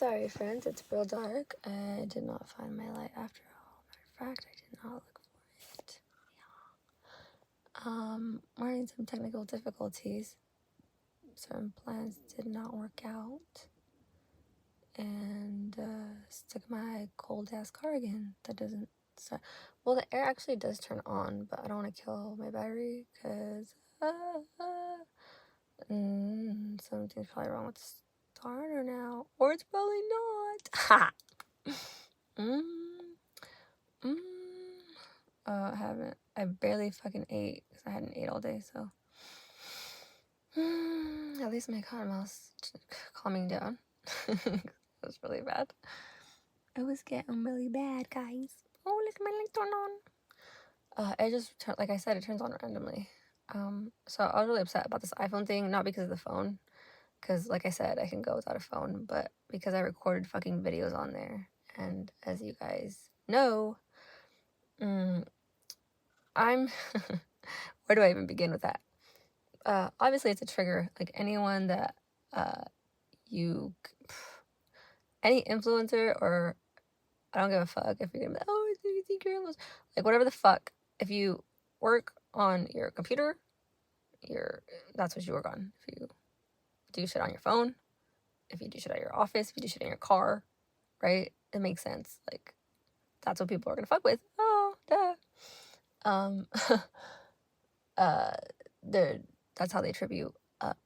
Sorry, friends, it's real dark. I did not find my light after all. Matter of fact, I did not look for it. We're having some technical difficulties. Certain plans did not work out. And stuck my cold ass car again. That doesn't start. Well, the air actually does turn on, but I don't want to kill my battery because something's probably wrong with the starter now, or it's probably not. Ha. I haven't. I barely fucking ate because I hadn't ate all day. So at least my cotton mouth's calming down. It was really bad. It was getting really bad, guys. Oh, look, my light turned on. It just like I said, it turns on randomly. So I was really upset about this iPhone thing, not because of the phone, because like I said, I can go without a phone, but because I recorded fucking videos on there, and as you guys know, I'm where do I even begin with that? Obviously it's a trigger. Like anyone that any influencer, or I don't give a fuck if you're gonna be like, oh, you think you're influencer, like whatever the fuck. If you work on your computer, that's what you work on. If you do shit on your phone, if you do shit at your office, if you do shit in your car, right? It makes sense. Like that's what people are gonna fuck with. Oh, duh. That's how they trip you up,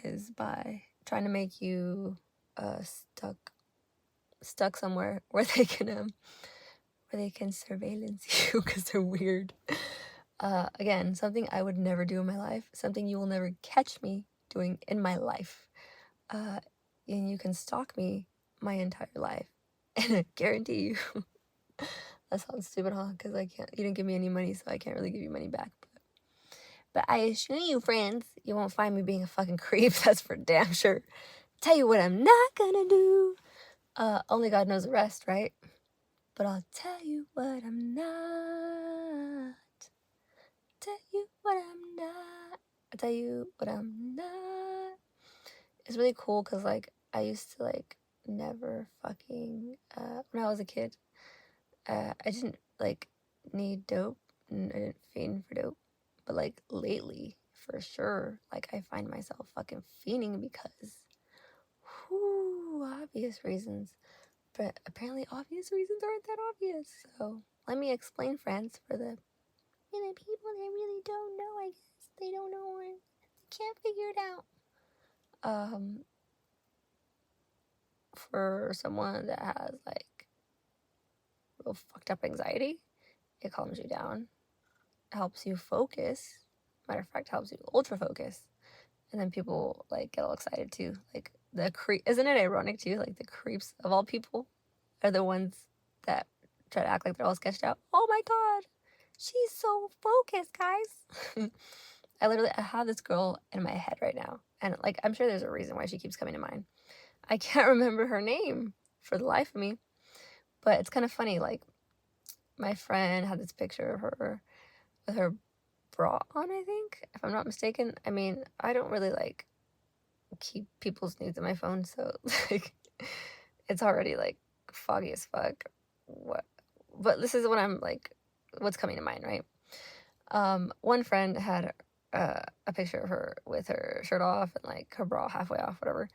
is by trying to make you stuck somewhere where they can surveillance you because they're weird. Again, something I would never do in my life, something you will never catch me doing in my life. And you can stalk me my entire life, and I guarantee you that sounds stupid, huh? Because you didn't give me any money, so I can't really give you money back. But I assure you, friends, you won't find me being a fucking creep. That's for damn sure. Tell you what I'm not gonna do. Only God knows the rest, right? But I'll tell you what I'm not. Tell you what I'm not. I'll tell you what I'm not. It's really cool because, like, I used to, like, never fucking, when I was a kid, I didn't, like, need dope, and I didn't fiend for dope. But, like, lately, for sure, like, I find myself fucking fiending because, obvious reasons. But apparently obvious reasons aren't that obvious. So let me explain, friends, for the people that really don't know, I guess. They don't know or they can't figure it out. For someone that has, like, real fucked up anxiety, it calms you down. It helps you focus. Matter of fact, helps you ultra focus. And then people, like, get all excited too. Like, isn't it ironic too? Like, the creeps of all people are the ones that try to act like they're all sketched out. Oh my god, she's so focused, guys. I have this girl in my head right now, and, like, I'm sure there's a reason why she keeps coming to mind. I can't remember her name for the life of me, but it's kind of funny. Like, my friend had this picture of her with her bra on, I think, if I'm not mistaken. I mean, I don't really, like, keep people's nudes on my phone, so, like, it's already, like, foggy as fuck. But this is what I'm, like, what's coming to mind, right? One friend had a picture of her with her shirt off and, like, her bra halfway off, whatever,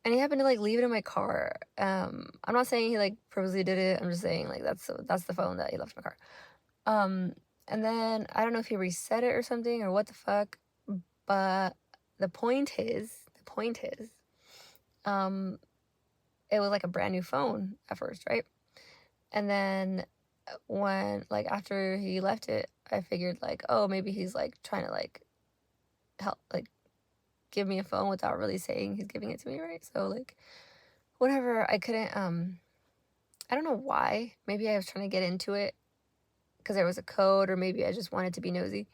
and he happened to, like, leave it in my car. I'm not saying he, like, purposely did it. I'm just saying, like, that's the phone that he left in my car. And then I don't know if he reset it or something or what the fuck, but the point is, it was, like, a brand new phone at first, right? And then when, like, after he left it, I figured, like, oh, maybe he's, like, trying to, like, help, like, give me a phone without really saying he's giving it to me, right? So, like, whatever. I couldn't, I don't know why. Maybe I was trying to get into it because there was a code, or maybe I just wanted to be nosy.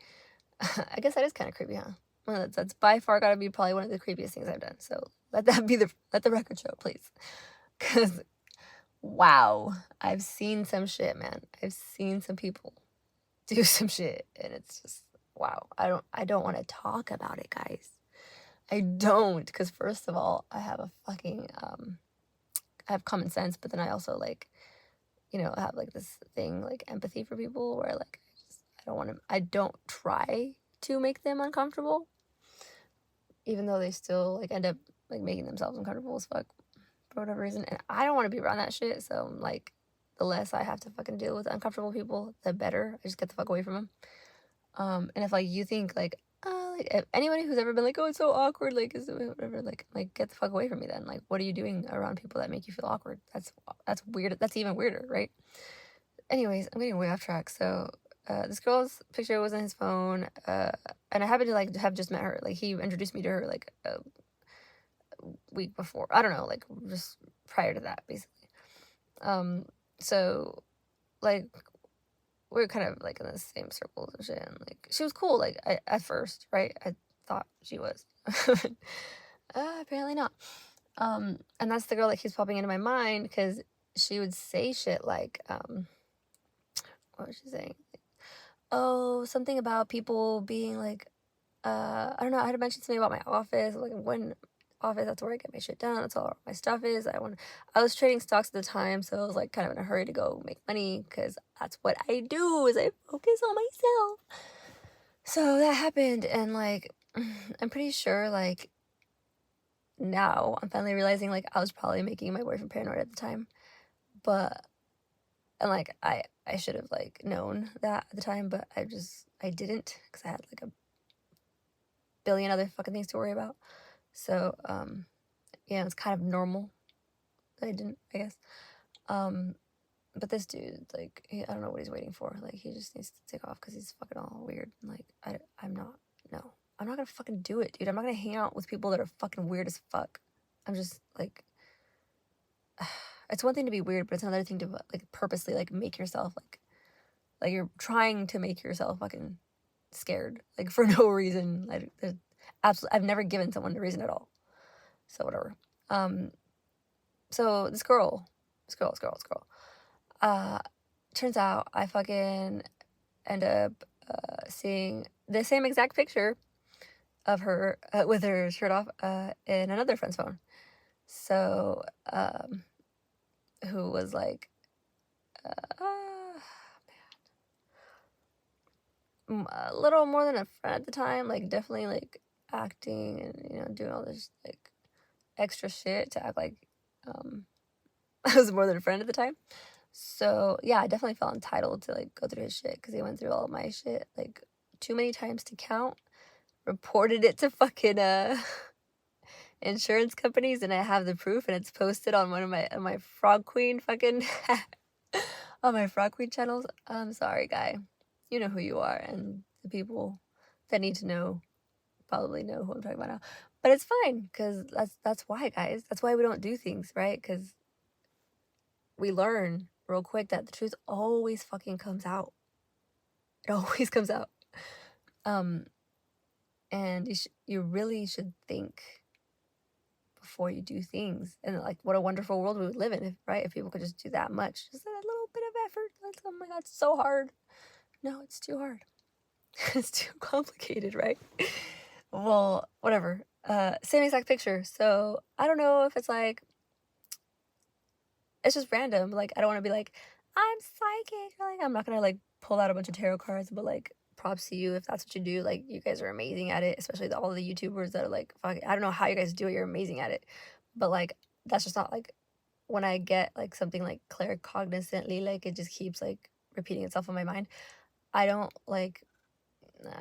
I guess that is kind of creepy, huh? Well, that's by far gotta be probably one of the creepiest things I've done. So let the record show, please. Because, wow, I've seen some shit, man. I've seen some people do some shit, and it's just, wow. I don't want to talk about it, guys. I don't, because first of all, I have a fucking have common sense, but then I also like, you know, have like this thing like empathy for people where like I don't try to make them uncomfortable, even though they still like end up like making themselves uncomfortable as fuck for whatever reason. And I don't want to be around that shit. So like, the less I have to fucking deal with uncomfortable people, the better. I just get the fuck away from them. And if like you think like, like if anybody who's ever been like, oh, it's so awkward, like is it whatever, like get the fuck away from me then. Like, what are you doing around people that make you feel awkward? That's weird. That's even weirder, right? Anyways, I'm getting way off track. So this girl's picture was on his phone, and I happened to like have just met her. Like he introduced me to her like a week before. I don't know, like just prior to that, basically. So like we were kind of like in the same circles and shit, and like she was cool. Like at first, right? I thought she was. Apparently not. And that's the girl that keeps popping into my mind because she would say shit like, what was she saying? Oh, something about people being like, I don't know, I had to mention something about my office, like when office, that's where I get my shit done, that's all my stuff is. I was trading stocks at the time, so I was like kind of in a hurry to go make money, because that's what I do, is I focus on myself. So that happened, and like, I'm pretty sure like, now I'm finally realizing like I was probably making my boyfriend paranoid at the time, but, and like I should have like known that at the time, but I didn't, because I had like a billion other fucking things to worry about. So yeah, it's kind of normal that I didn't, I guess. But this dude, like, I don't know what he's waiting for. Like, he just needs to take off because he's fucking all weird. Like, I'm not gonna fucking do it, dude. I'm not gonna hang out with people that are fucking weird as fuck. I'm just like, it's one thing to be weird, but it's another thing to like purposely like make yourself like you're trying to make yourself fucking scared, like for no reason. Like, there's absolutely, I've never given someone a reason at all. So whatever. So this girl, turns out I fucking end up seeing the same exact picture of her with her shirt off in another friend's phone. So, who was like, a little more than a friend at the time, like definitely like acting and, you know, doing all this like extra shit to act like I was more than a friend at the time. So yeah, I definitely felt entitled to like go through his shit, because he went through all of my shit like too many times to count. Reported it to fucking insurance companies, and I have the proof, and it's posted on one of my Frog Queen fucking on my Frog Queen channels. I'm sorry, guy. You know who you are, and the people that need to know probably know who I'm talking about now. But it's fine, because that's why, guys. That's why we don't do things, right? Because we learn real quick that the truth always fucking comes out. It always comes out. And you really should think before you do things. And like, what a wonderful world we would live in, if people could just do that much, just a little bit of effort. Like, oh my god, it's so hard. No, it's too hard. It's too complicated, right? Well, whatever. Same exact picture. So I don't know if it's like, it's just random. Like, I don't want to be like, I'm psychic. Like, I'm not gonna like pull out a bunch of tarot cards, but like, props to you if that's what you do. Like, you guys are amazing at it, especially all the YouTubers that are like, fuck, I don't know how you guys do it. You're amazing at it. But like, that's just not like, when I get like something like claircognizantly, like it just keeps like repeating itself in my mind. I don't like,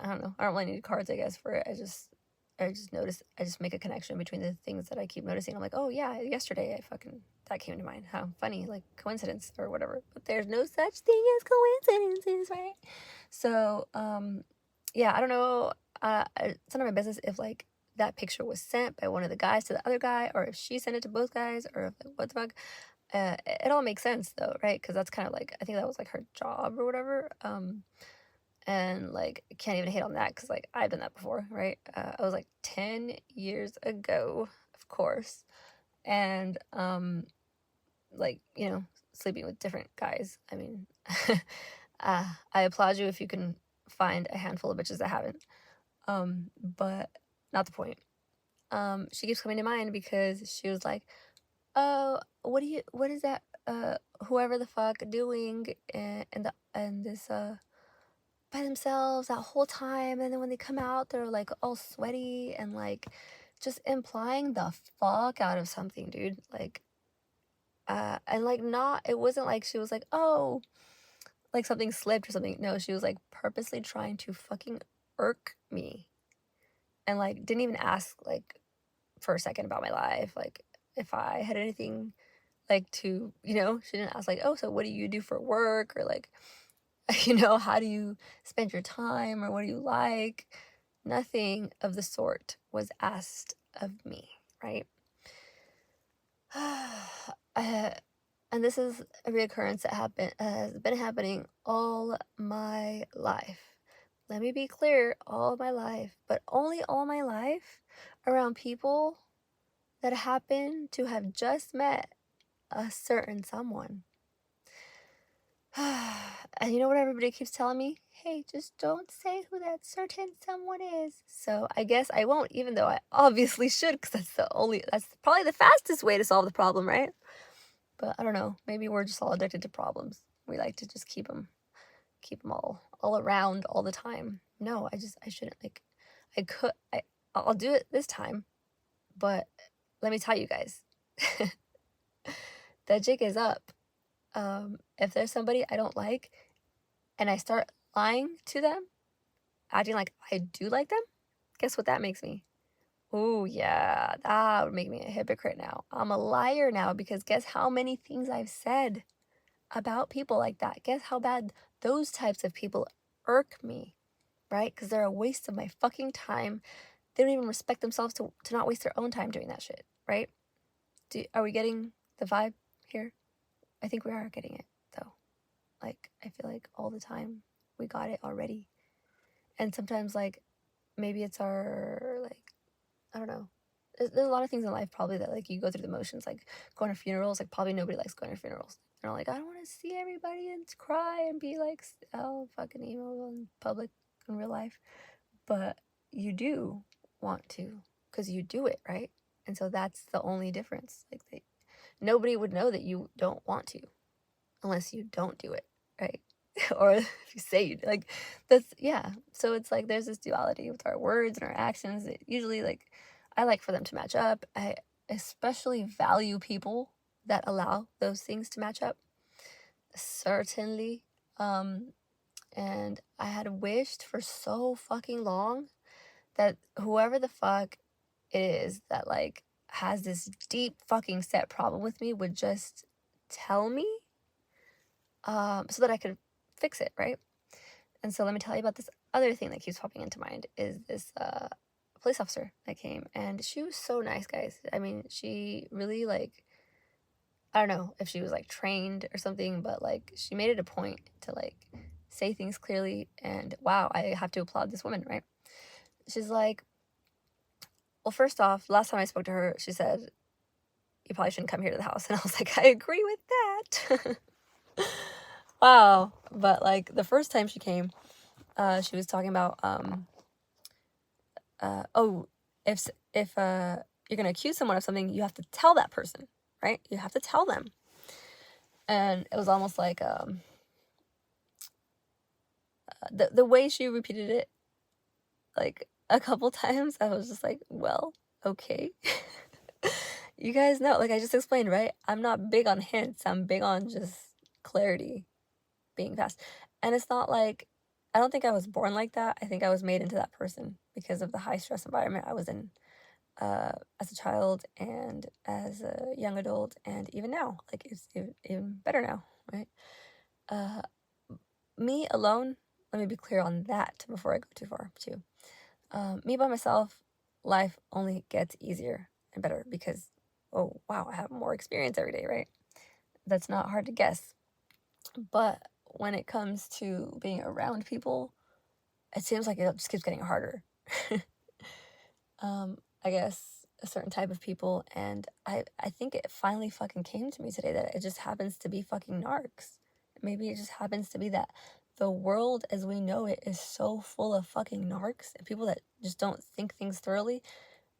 I don't know. I don't really need cards, I guess, for it. I just notice, I just make a connection between the things that I keep noticing. I'm like, oh yeah, yesterday that came to mind. How funny, like coincidence or whatever. But there's no such thing as coincidences, right? So, yeah, I don't know. It's none of my business if like that picture was sent by one of the guys to the other guy, or if she sent it to both guys, or if, what the fuck. It all makes sense though, right? Because that's kind of like, I think that was like her job or whatever. And like, I can't even hate on that, because like I've done that before, right? I was like 10 years ago, of course, and like, you know, sleeping with different guys. I mean, I applaud you if you can find a handful of bitches that haven't. But not the point. She keeps coming to mind because she was like, what is that, whoever the fuck doing, and this, by themselves that whole time, and then when they come out, they're, like, all sweaty and, like, just implying the fuck out of something, dude, like, and, like, not it wasn't like she was like, "Oh," like something slipped or something. No, she was, like, purposely trying to fucking irk me, and, like, didn't even ask, like, for a second about my life, like, if I had anything, like, to, she didn't ask, like, "Oh, so what do you do for work?" Or, like, "How do you spend your time?" Or, "What do you like?" Nothing of the sort was asked of me, right? Uh, and this is a reoccurrence that has been happening all my life. Let me be clear, all my life, but only all my life around people that happen to have just met a certain someone. And you know what everybody keeps telling me? Hey, just don't say who that certain someone is. So I guess I won't, even though I obviously should, because that's probably the fastest way to solve the problem, right? But I don't know. Maybe we're just all addicted to problems. We like to just keep them all around all the time. No, I shouldn't. Like, I'll do it this time, but let me tell you guys, that jig is up. If there's somebody I don't like and I start lying to them, acting like I do like them, guess what that makes me? Oh, yeah, that would make me a hypocrite now. I'm a liar now, because guess how many things I've said about people like that? Guess how bad those types of people irk me, right? Because they're a waste of my fucking time. They don't even respect themselves to not waste their own time doing that shit, right? Are we getting the vibe here? I think we are getting it, though. Like, I feel like all the time we got it already. And sometimes, like, maybe it's our, like, I don't know. There's a lot of things in life probably that, like, you go through the motions, like going to funerals. Like, probably nobody likes going to funerals. They're like, I don't want to see everybody and cry and be like, oh, fucking emo in public in real life. But you do want to, because you do it, right? And so that's the only difference. Like, nobody would know that you don't want to unless you don't do it, right? Or if you say you do. Like, that's, yeah. So it's like there's this duality with our words and our actions. Usually, like, I like for them to match up. I especially value people that allow those things to match up. Certainly. And I had wished for so fucking long that whoever the fuck it is that, like, has this deep fucking set problem with me would just tell me, so that I could fix it, right? And so let me tell you about this other thing that keeps popping into mind, is this police officer that came, and she was so nice, guys. I mean, she really, like, I don't know if she was, like, trained or something, but, like, she made it a point to, like, say things clearly, and wow, I have to applaud this woman, right? She's like, well, first off, last time I spoke to her, she said, you probably shouldn't come here to the house. And I was like, I agree with that. Wow. But, like, the first time she came, she was talking about, oh, if you're gonna accuse someone of something, you have to tell that person, right? You have to tell them. And it was almost like, the way she repeated it, like, a couple times, I was just like, well, okay. You guys know, like I just explained, right? I'm not big on hints. I'm big on just clarity, being fast. And it's not like, I don't think I was born like that. I think I was made into that person because of the high stress environment I was in, as a child and as a young adult, and even now. Like, it's even better now, right? Uh, Me alone, let me be clear on that before I go too far, too. Me by myself, life only gets easier and better because, oh, wow, I have more experience every day, right? That's not hard to guess. But when it comes to being around people, it seems like it just keeps getting harder. I guess a certain type of people, and I think it finally fucking came to me today that it just happens to be fucking narcs. Maybe it just happens to be that the world as we know it is so full of fucking narcs and people that just don't think things thoroughly,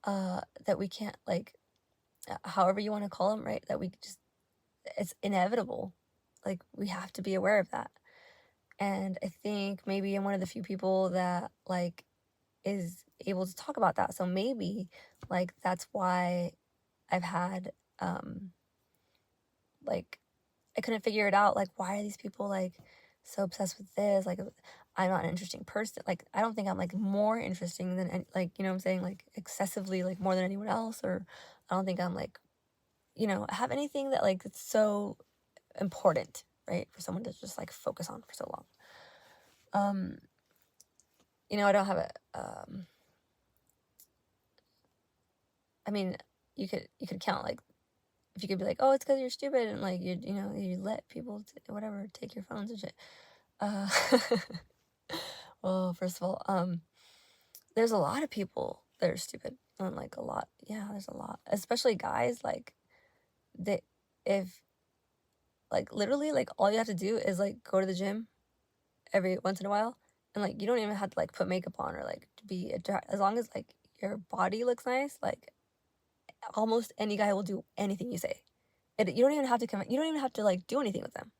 that we can't, like, however you want to call them, right? That it's inevitable. Like, we have to be aware of that. And I think maybe I'm one of the few people that, like, is able to talk about that. So maybe, like, that's why I've had, like, I couldn't figure it out. Like, why are these people, like, so obsessed with this? Like, I'm not an interesting person. Like, I don't think I'm, like, more interesting than, like, you know what I'm saying? Like, excessively, like, more than anyone else. Or I don't think I'm, like, have anything that, like, it's so important, right? For someone to just, like, focus on for so long. I don't have I mean, you could count, like, if you could be like, oh, it's because you're stupid, and, like, you let people whatever take your phones and shit. Well, first of all, there's a lot of people that are stupid, and, like, a lot. Yeah, there's a lot, especially guys. Like, they if like, literally, like, all you have to do is, like, go to the gym every once in a while, and, like, you don't even have to, like, put makeup on or, like, to be as long as, like, your body looks nice. Like, almost any guy will do anything you say. You don't even have to you don't even have to, like, do anything with them.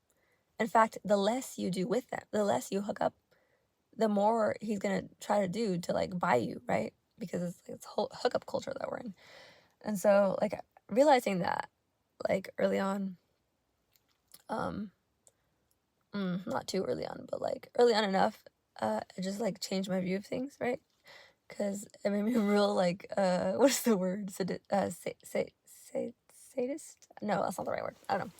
In fact, the less you do with them, the less you hook up, the more he's gonna try to do to, like, buy you, right? Because it's whole hookup culture that we're in. And so, like, realizing that, like, early on, not too early on, but, like, early on enough, it just, like, changed my view of things, right? Because it made me real, like, what's the word? Sadist? No, that's not the right word. I don't know.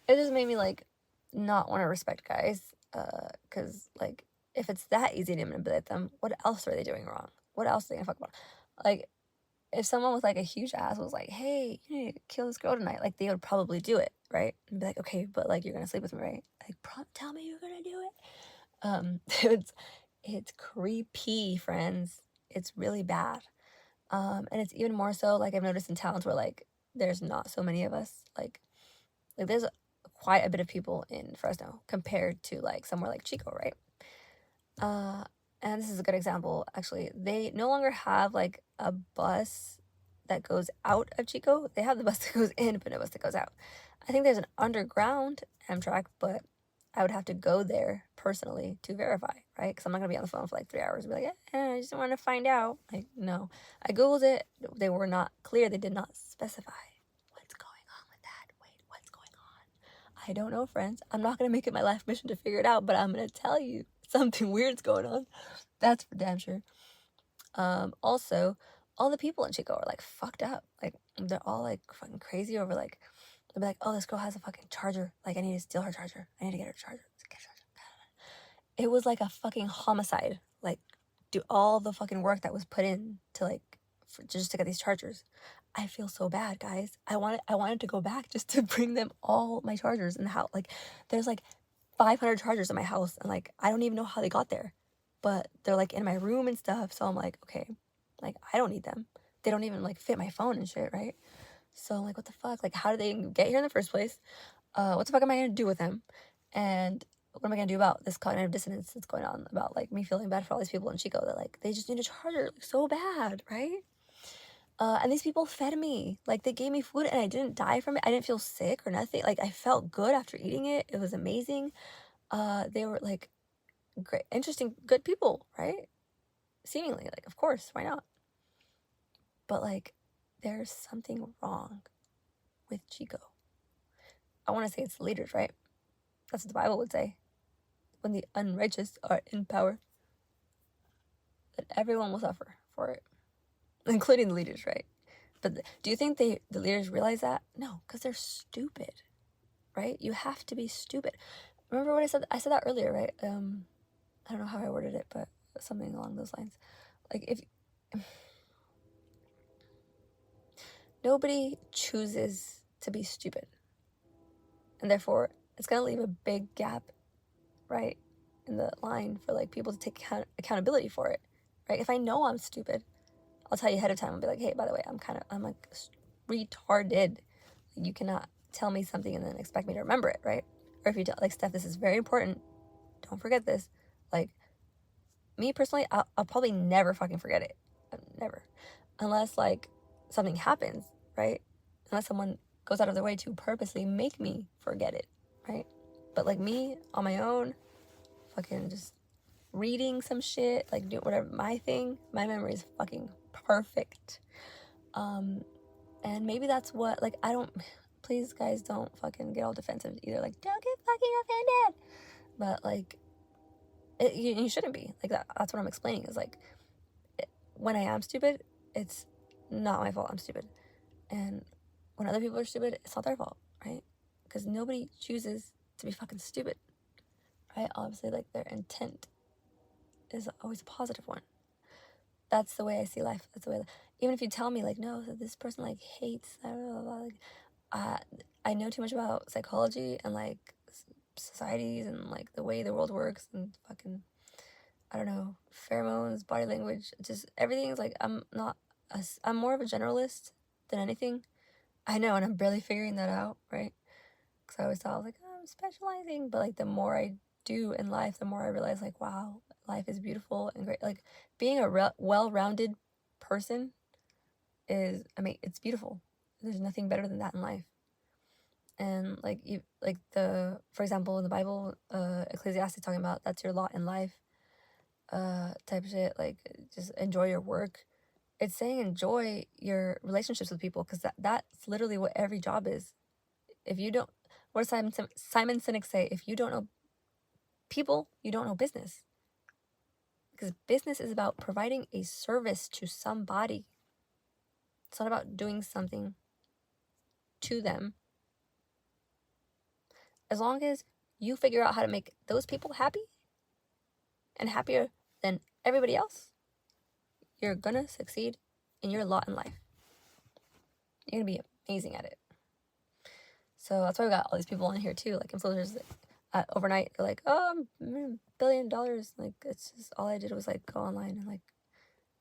It just made me, like, not want to respect guys. Because, like, if it's that easy to manipulate them, what else are they doing wrong? What else are they gonna fuck about? Like, if someone with, like, a huge ass was like, hey, you need to kill this girl tonight, like, they would probably do it, right? And be like, okay, but, like, you're gonna sleep with me, right? Like, tell me you're gonna do it. It's creepy, friends. It's really bad. And it's even more so, like, I've noticed in towns where, like, there's not so many of us. Like there's quite a bit of people in Fresno compared to, like, somewhere like Chico, right? And this is a good example, actually. They no longer have, like, a bus that goes out of Chico. They have the bus that goes in, but no bus that goes out. I think there's an underground Amtrak, but I would have to go there personally to verify, right? Because I'm not going to be on the phone for, like, 3 hours and be like, I just want to find out. Like, no. I Googled it. They were not clear. They did not specify. What's going on with that? Wait, what's going on? I don't know, friends. I'm not going to make it my life mission to figure it out, but I'm going to tell you something weird's going on. That's for damn sure. Also, all the people in Chico are, like, fucked up. Like, they're all, like, fucking crazy over, like, they'll be like, oh, this girl has a fucking charger. Like, I need to steal her charger. I need to get her charger. It was like a fucking homicide. Like, do all the fucking work that was put in to, like, just to get these chargers. I feel so bad, guys. I wanted to go back just to bring them all my chargers in the house. Like, there's, like, 500 chargers in my house, and, like, I don't even know how they got there, but they're, like, in my room and stuff. So I'm like, okay, like, I don't need them. They don't even, like, fit my phone and shit, right? So I'm like, what the fuck? Like, how did they get here in the first place? What the fuck am I gonna do with them? And what am I gonna do about this cognitive dissonance that's going on, about, like, me feeling bad for all these people in Chico that, like, they just need a charger, like, so bad, right? And these people fed me. Like, they gave me food and I didn't die from it. I didn't feel sick or nothing. Like, I felt good after eating it. It was amazing. They were, like, great, interesting, good people, right? Seemingly, like, of course, why not? But, like, there's something wrong with Chico. I want to say it's the leaders, right? That's what the Bible would say. When the unrighteous are in power, that everyone will suffer for it, including the leaders, right? But do you think the leaders realize that? No, because they're stupid, right? You have to be stupid. Remember what I said? I said that earlier, right? I don't know how I worded it, but something along those lines. Like, if nobody chooses to be stupid, and therefore it's gonna leave a big gap, right, in the line for, like, people to take accountability for it, right? If I know I'm stupid, I'll tell you ahead of time. I'll be like, hey, by the way, I'm like retarded. You cannot tell me something and then expect me to remember it, right? Or if you tell, like, Steph, this is very important, don't forget this. Like, me personally, I'll probably never fucking forget it. Never. Unless, like, something happens, right? unless someone goes out of their way to purposely make me forget it, right? But like me on my own, fucking just reading some shit, like doing whatever, my thing, my memory is fucking perfect. And maybe that's what, like, I don't, please guys don't fucking get all defensive either, like, don't get fucking offended, but like, you shouldn't be, like, that's what I'm explaining, is like, when I am stupid, it's not my fault I'm stupid, and when other people are stupid, it's not their fault, right? Because nobody chooses to be fucking stupid, right? Obviously, like, their intent is always a positive one. That's the way I see life. That's the way, even if you tell me, like, no, this person, like, hates, I don't know, like, I know too much about psychology and, like, societies and, like, the way the world works and fucking, I don't know, pheromones, body language, just everything is like, I'm more of a generalist than anything. I know, and I'm barely figuring that out, right? Because I always thought, I was like, oh, I'm specializing, but like the more I do in life, the more I realize, like, wow, life is beautiful and great. Like, being a well-rounded person is, I mean, it's beautiful. There's nothing better than that in life. And like, you, like, for example, in the Bible, Ecclesiastes talking about that's your lot in life, type of shit, like, just enjoy your work. It's saying enjoy your relationships with people, because that's literally what every job is. If you don't, what does Simon Sinek say? If you don't know people, you don't know business. Because business is about providing a service to somebody. It's not about doing something to them. As long as you figure out how to make those people happy and happier than everybody else, you're gonna succeed in your lot in life. You're gonna be amazing at it. So that's why we got all these people on here too, like influencers. Overnight, they're like, oh, $1 billion. Like, it's just, all I did was like go online and like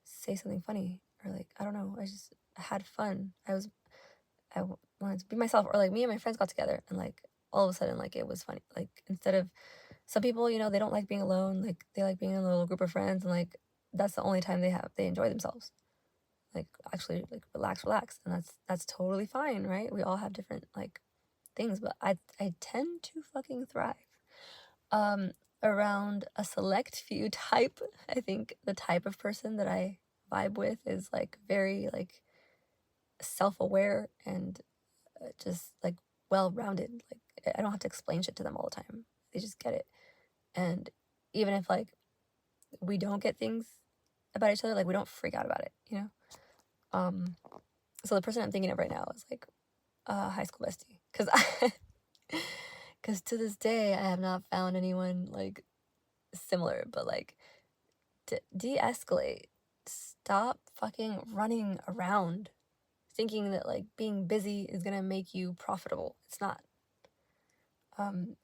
say something funny, or like, I don't know, I just had fun. I wanted to be myself, or like me and my friends got together and like all of a sudden, like, it was funny. Like, instead of, some people, you know, they don't like being alone, like they like being in a little group of friends, and like that's the only time they enjoy themselves, like actually like relax, and that's totally fine, right? We all have different like things, but I tend to fucking thrive around a select few type. I think the type of person that I vibe with is like very like self-aware and just like well-rounded. Like, I don't have to explain shit to them all the time. They just get it. And even if like we don't get things about each other, like, we don't freak out about it, you know? So the person I'm thinking of right now is like high school bestie, because to this day I have not found anyone like similar, but like, de-escalate. Stop fucking running around thinking that like being busy is gonna make you profitable. It's not.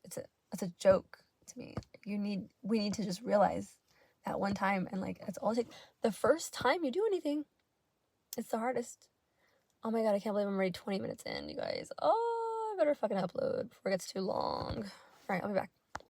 It's a joke to me. We need to just realize that one time, and like, that's all it takes. The first time you do anything, it's the hardest. Oh my god, I can't believe I'm already 20 minutes in, you guys. Oh, I better fucking upload before it gets too long. All right, I'll be back.